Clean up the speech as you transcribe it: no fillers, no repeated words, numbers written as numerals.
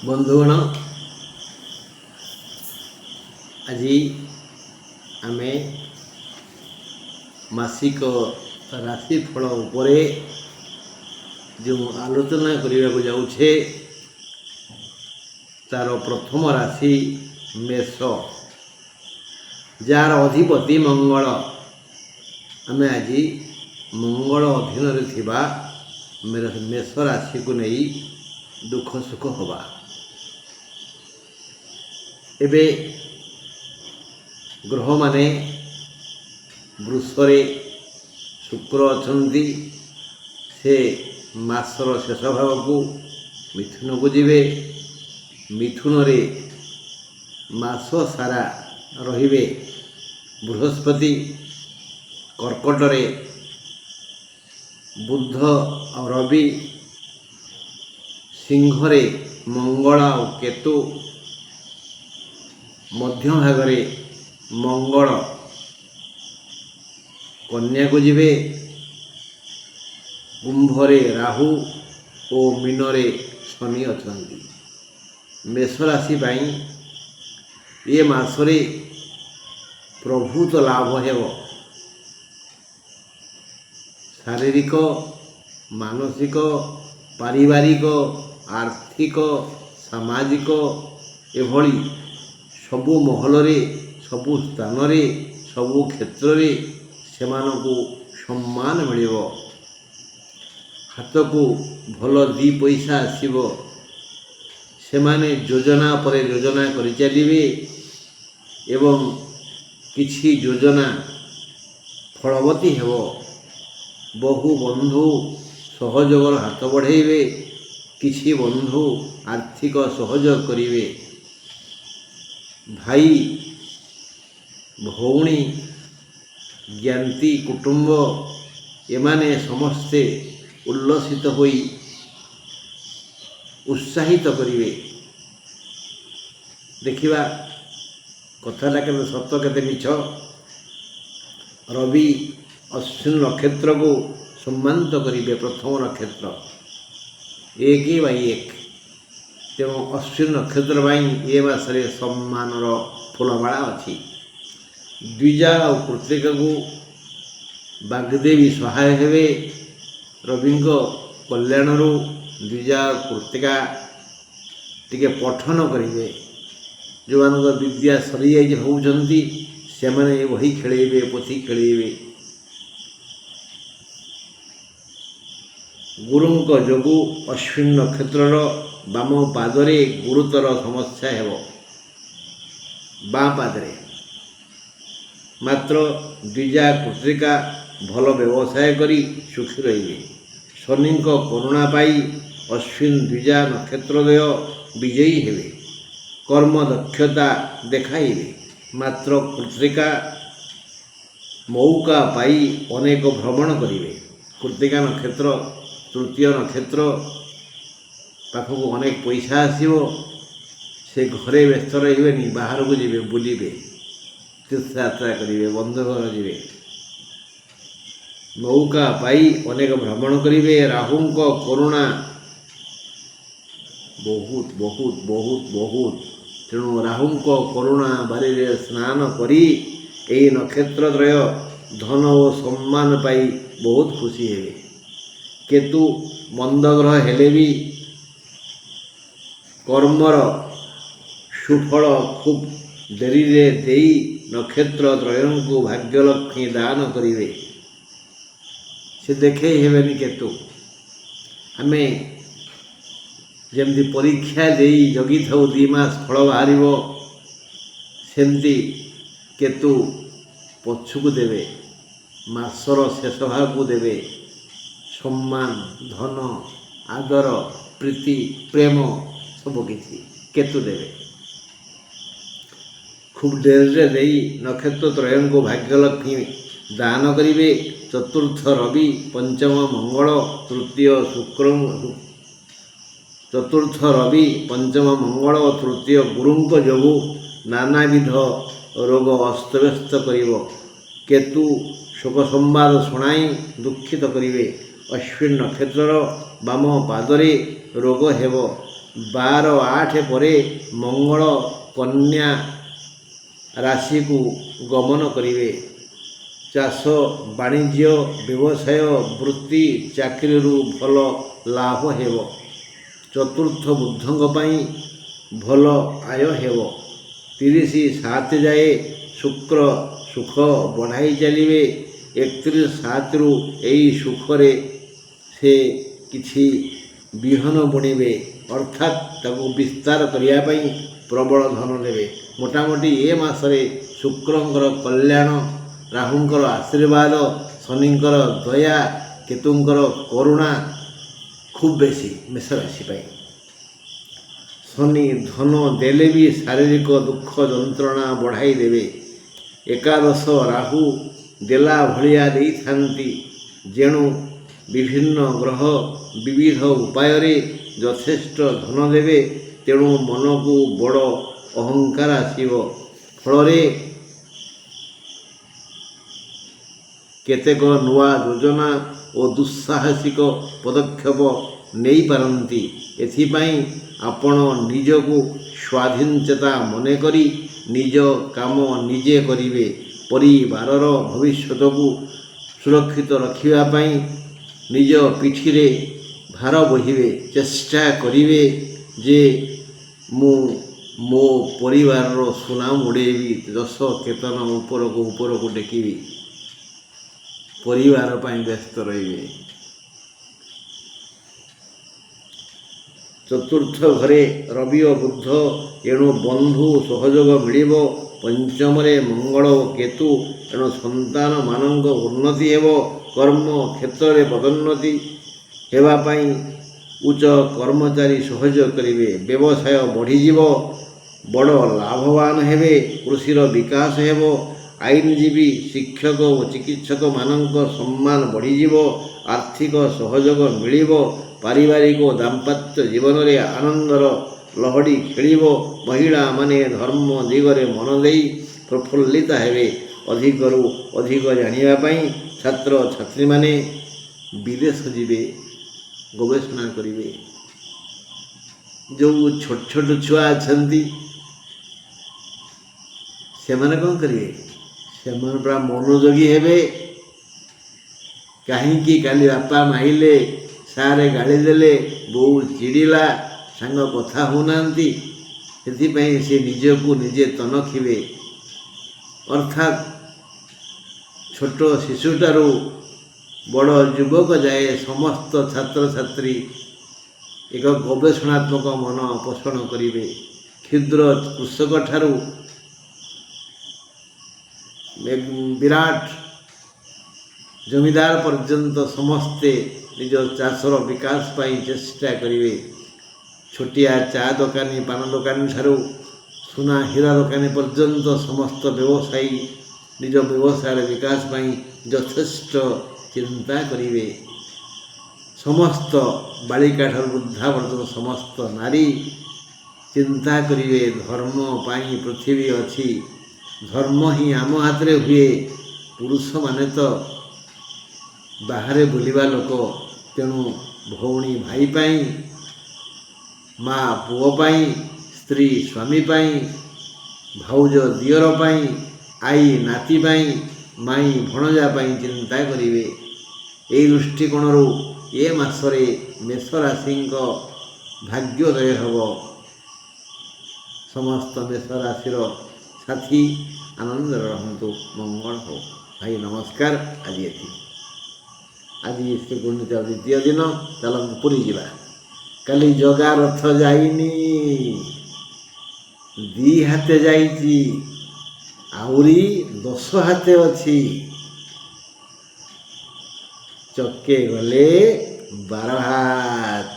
बंधुगण आज आम मासिक राशिफल उपरे जो आलोचना करने को जाऊे तार प्रथम राशि मेष जार अधिपति मंगल आम आज मंगल अधीन थिबा मेष राशि को नहीं दुख सुख होगा। एबे ग्रह माने वृषरे शुक्र अछंती से मासर शेष भाग को मिथुन को जीवे। मिथुन रे मास सारा रहिबे बृहस्पति। कर्कट रे बुध और रवि। सिंह रे मंगल और केतु। मध्य भागरे मंगल कन्या को जीवे। कुंभ रे राहु और मीन रे शनि अछंती। मेष राशि पाई ये मासरे प्रभुत लाभ हेब। शारीरिक मानसिक पारिवारिक आर्थिक सामाजिक एभली सबु महल रे सबु स्थान रे सबु क्षेत्र रे सेमानकु सम्मान मिलिबो। हाथ को भल दी पैसा आसीबो। सेमाने योजना पर योजना करि चलिबे एवं किछि योजना फलवती हेबो। बहु बंधु सहयोग हाथ बढ़ाइबे। किछि बंधु आर्थिक सहयोग करिवे। भाई भौणी ज्ञाति कुटुंब एमाने समस्ते उल्लसित होई उत्साहित करिवे। देखिबा कथाटा केते सत्य केते मिछ। रवि अश्विन नक्षत्र को सम्मानित करिवे। प्रथम नक्षत्र 1/1 तेणु अश्विन नक्षत्र ये मासरे सम्मानर फुलमाला अच्छी। द्विजा और कृतिका को बागदेवी सहाय हेबे। रवि कल्याण द्विजा और कृतिका टिके पठन करेंगे। जो मान विद्या सरी जाइए होती से मैंने बही खेलेबे पोथी खेलेबे। गुरुंक जोगु अश्विन नक्षत्र बाम पादरे गुरुतर समस्या हेब। बाँ पादरे मात्र द्विजा पुत्रिका भल व्यवसाय करी सुखी रहिबे। शनि करुणा पाई अश्विन द्विजा नक्षत्रदय विजयी हेबे। कर्म दक्षता देखाइबे। मात्र पुत्रिका मौका पाई अनेक भ्रमण करिवे। कृतिका नक्षत्र तृतीय नक्षत्र पाखक अनेक पैसा आसो। से घरे व्यस्त रही बाहर को जी बुलिबे तीर्थ यात्रा करेंगे बंधु घर जी मौका पाई अनेक भ्रमण करेंगे। राहुंक करुणा बहुत बहुत बहुत बहुत तेणु राहुंक करुणा बारी स्नान करी यही नक्षत्रत्रय धन और सम्मान पाई बहुत खुशी हे। केतु मंद ग्रह हेले भी कर्मर सुफल खूब देरी रे देई नक्षत्र त्रयन को भाग्यलक्ष्मी दान करिवे। से देखे हेबेनी केतु आमे जमती परीक्षा देई जगी थाउ 2 मास फल बाहरिबो सेमती केतु पछुक देवे। मासर शेष भाग को देवे। सम्मान धन आदर प्रीति प्रेम सबकिछि केतु देवे। खूब डेरे देई नक्षत्र त्रयन को भाग्यलक्ष्मी दान करिवे। चतुर्थ रवि पंचम मंगल तृतीय शुक्र चतुर्थ रवि पंचम मंगल और तृतीय गुरुंक जोगु नानाविध रोग अस्तव्यस्त करिवो। केतु शोक संवाद शुणाई दुखित करिवे। अश्विन नक्षत्र बाम पादरे रोग हेब। 12/8 ପରେ ମଙ୍ଗଳ କନ୍ୟା ରାଶିକୁ ଗମନ କରିବେ। ଚାଷ ବାଣିଜ୍ୟ ବ୍ୟବସାୟ ବୃତ୍ତି ଚାକିରିରୁ ଭଲ ଲାଭ ହେବ। ଚତୁର୍ଥ ବୁଦ୍ଧଙ୍କ ପାଇଁ ଭଲ ଆୟ ହେବ। 30/7 ଯାଏ ଶୁକ୍ର ସୁଖ ବଢ଼ାଇ ଚାଲିବେ। 31/7ରୁ ଏହି ସୁଖରେ ସେ କିଛି ବିହନ ବୁଣିବେ, ଅର୍ଥାତ୍ ତାକୁ ବିସ୍ତାର କରିବା ପାଇଁ ପ୍ରବଳ ଧନ ନେବେ। ମୋଟାମୋଟି ଏ ମାସରେ ଶୁକ୍ରଙ୍କର କଲ୍ୟାଣ, ରାହୁଙ୍କର ଆଶୀର୍ବାଦ, ଶନିଙ୍କର ଦୟା, କେତୁଙ୍କର କରୁଣା ଖୁବ୍ ବେଶୀ ମେଷ ରାଶି ପାଇଁ। ଶନି ଧନ ଦେଲେ ବି ଶାରୀରିକ ଦୁଃଖ ଯନ୍ତ୍ରଣା ବଢ଼ାଇ ଦେବେ। ଏକାଦଶ ରାହୁ ଦେଲା ଭଳିଆ ଦେଇଥାନ୍ତି। ଯେଣୁ ବିଭିନ୍ନ ଗ୍ରହ ବିବିଧ ଉପାୟରେ ଯଥେଷ୍ଟ ଧନ ଦେବେ। ତେଣୁ ମନକୁ ବଡ଼ ଅହଙ୍କାର ଆସିବ। ଫଳରେ କେତେକ ନୂଆ ଯୋଜନା ଓ ଦୁଃସାହସିକ ପଦକ୍ଷେପ ନେଇପାରନ୍ତି। ଏଥିପାଇଁ ଆପଣ ନିଜକୁ ସ୍ୱାଧୀନଚେତା ମନେକରି ନିଜ କାମ ନିଜେ କରିବେ। ପରିବାରର ଭବିଷ୍ୟତକୁ ସୁରକ୍ଷିତ ରଖିବା ପାଇଁ ନିଜ ପିଠିରେ ଭାର ବୋହିବେ। ଚେଷ୍ଟା କରିବେ ଯେ ମୁଁ ମୋ ପରିବାରର ସୁନାମ ଉଡ଼େଇବି, ଯଶ କେତନ ଉପରକୁ ଟେକିବି। ପରିବାର ପାଇଁ ବ୍ୟସ୍ତ ରହିବେ। ଚତୁର୍ଥ ଘରେ ରବି ଓ ବୁଧ, ଏଣୁ ବନ୍ଧୁ ସହଯୋଗ ମିଳିବ। ପଞ୍ଚମରେ ମଙ୍ଗଳ ଓ କେତୁ, ଏଣୁ ସନ୍ତାନମାନଙ୍କ ଉନ୍ନତି ହେବ। କର୍ମ କ୍ଷେତ୍ରରେ ପଦୋନ୍ନତି ହେବା ପାଇଁ ଉଚ୍ଚ କର୍ମଚାରୀ ସହଯୋଗ କରିବେ। ବ୍ୟବସାୟ ବଢ଼ିଯିବ, ବଡ଼ ଲାଭବାନ ହେବେ। କୃଷିର ବିକାଶ ହେବ। ଆଇନଜୀବୀ, ଶିକ୍ଷକ ଓ ଚିକିତ୍ସକମାନଙ୍କ ସମ୍ମାନ ବଢ଼ିଯିବ। ଆର୍ଥିକ ସହଯୋଗ ମିଳିବ। ପାରିବାରିକ ଓ ଦାମ୍ପତ୍ୟ ଜୀବନରେ ଆନନ୍ଦର ଲହଡ଼ି ଖେଳିବ। ମହିଳାମାନେ ଧର୍ମ ଦିଗରେ ମନ ଦେଇ ପ୍ରଫୁଲ୍ଲିତ ହେବେ। ଅଧିକରୁ ଅଧିକ ଜାଣିବା ପାଇଁ ଛାତ୍ରଛାତ୍ରୀମାନେ ବିଦେଶ ଯିବେ, ଗବେଷଣା କରିବେ। ଯେଉଁ ଛୋଟ ଛୋଟ ଛୁଆ ଅଛନ୍ତି ସେମାନେ କ'ଣ କରିବେ? ସେମାନେ ପୁରା ମନୋଯୋଗୀ ହେବେ। କାହିଁକି କାଲି ବାପା ମାଇଲେ, ସାରେ ଗାଳି ଦେଲେ, ବୋଉ ଚିଡ଼ିଲା, ସାଙ୍ଗ କଥା ହେଉନାହାନ୍ତି। ସେଥିପାଇଁ ସେ ନିଜକୁ ନିଜେ ତନଖିବେ। ଅର୍ଥାତ୍ ଛୋଟ ଶିଶୁଠାରୁ ବଡ଼ ଯୁବକ ଯାଏ ସମସ୍ତ ଛାତ୍ରଛାତ୍ରୀ ଏକ ଗବେଷଣାତ୍ମକ ମନ ପୋଷଣ କରିବେ। କ୍ଷୁଦ୍ର କୃଷକଠାରୁ ବିରାଟ ଜମିଦାର ପର୍ଯ୍ୟନ୍ତ ସମସ୍ତେ ନିଜ ଚାଷର ବିକାଶ ପାଇଁ ଚେଷ୍ଟା କରିବେ। ଛୋଟିଆ ଚା ଦୋକାନୀ, ପାନ ଦୋକାନୀ ଠାରୁ ସୁନା ହୀରା ଦୋକାନୀ ପର୍ଯ୍ୟନ୍ତ ସମସ୍ତ ବ୍ୟବସାୟୀ ନିଜ ବ୍ୟବସାୟର ବିକାଶ ପାଇଁ ଯଥେଷ୍ଟ ଚିନ୍ତା କରିବେ। ସମସ୍ତ ବାଳିକା ଠାରୁ ବୃଦ୍ଧା ପର୍ଯ୍ୟନ୍ତ ସମସ୍ତ ନାରୀ ଚିନ୍ତା କରିବେ, ଧର୍ମ ପାଇଁ ପୃଥିବୀ ଅଛି, ଧର୍ମ ହିଁ ଆମ ହାତରେ ହୁଏ। ପୁରୁଷମାନେ ତ ବାହାରେ ବୁଲିବା ଲୋକ। ତେଣୁ ଭଉଣୀ ଭାଇ ପାଇଁ, ମା ପୁଅ ପାଇଁ, ସ୍ତ୍ରୀ ସ୍ୱାମୀ ପାଇଁ, ଭାଉଜ ଦିଅର ପାଇଁ, ଆଈ ନାତି ପାଇଁ, ମାଇଁ ଭଣଜା ପାଇଁ ଚିନ୍ତା କରିବେ। ଏହି ଦୃଷ୍ଟିକୋଣରୁ ଏ ମାସରେ ମେଷ ରାଶିଙ୍କ ଭାଗ୍ୟୋଦୟ ହେବ। ସମସ୍ତ ମେଷ ରାଶିର ସାଥୀ ଆନନ୍ଦରେ ରହନ୍ତୁ। ମଙ୍ଗଳ ହଉ। ଭାଇ ନମସ୍କାର। ଆଜି ଶ୍ରୀ ଗୁଣ୍ଡିଚା ଦ୍ୱିତୀୟ ଦିନ। ଚାଲନ୍ତୁ ପୁରୀ ଯିବା। କାଲି ଜଗା ରଥ ଯାଇନି, 2 ହାତେ ଯାଇଛି, ଆହୁରି 10 ହାତେ ଅଛି। ଚକେ ଗଲେ 12 ହାତ।